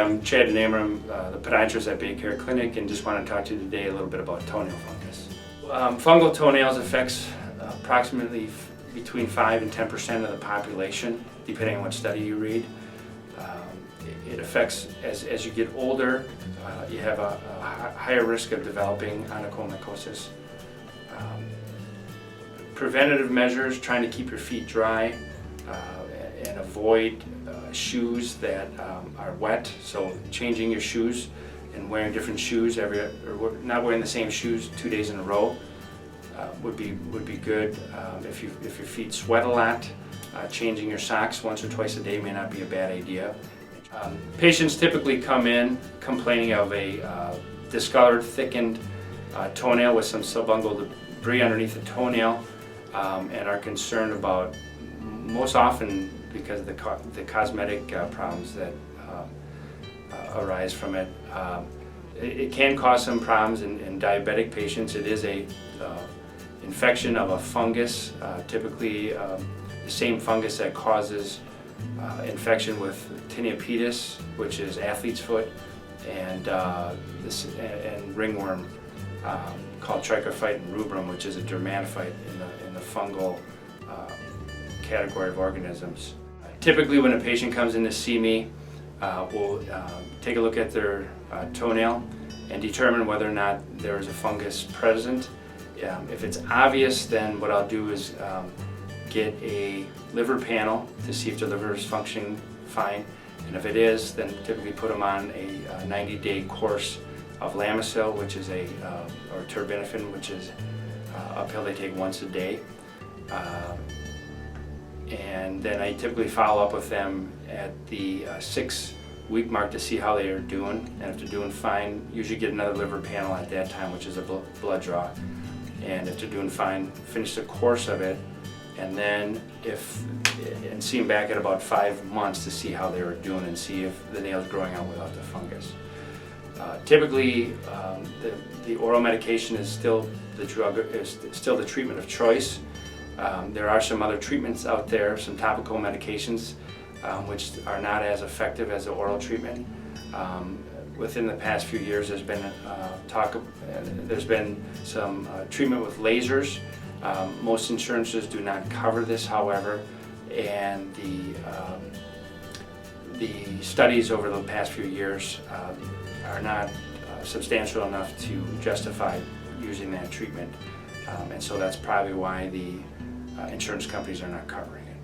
I'm Chad Namer, the podiatrist at BayCare Clinic, and just want to talk to you today a little bit about toenail fungus. Fungal toenails affects approximately between 5 and 10% of the population, depending on what study you read. It affects, as you get older, you have a higher risk of developing onychomycosis. Preventative measures, trying to keep your feet dry and avoid shoes that are wet, so changing your shoes and wearing different shoes or not wearing the same shoes 2 days in a row would be good. If your feet sweat a lot, changing your socks once or twice a day may not be a bad idea. Patients typically come in complaining of a discolored, thickened toenail with some subungual debris underneath the toenail, and are concerned about, most often because of the cosmetic problems that arise from it. It can cause some problems in diabetic patients. It is a infection of a fungus, typically the same fungus that causes infection with tinea pedis, which is athlete's foot, and ringworm called Trichophyton rubrum, which is a dermatophyte in the fungal category of organisms. Typically, when a patient comes in to see me, we'll take a look at their toenail and determine whether or not there is a fungus present. If it's obvious, then what I'll do is get a liver panel to see if the liver is functioning fine, and if it is, then typically put them on a 90-day course of Lamisil, which is or terbinafine, which is a pill they take once a day. And then I typically follow up with them at the 6-week mark to see how they are doing, and if they're doing fine, usually get another liver panel at that time, which is a blood draw. And if they're doing fine, finish the course of it, and then see them back at about 5 months to see how they were doing and see if the nail's growing out without the fungus. Typically, the oral medication is still the treatment of choice. There are some other treatments out there, some topical medications, which are not as effective as the oral treatment. Within the past few years, there's been some treatment with lasers. Most insurances do not cover this, however, and the studies over the past few years are not substantial enough to justify using that treatment, and so that's probably why the insurance companies are not covering it.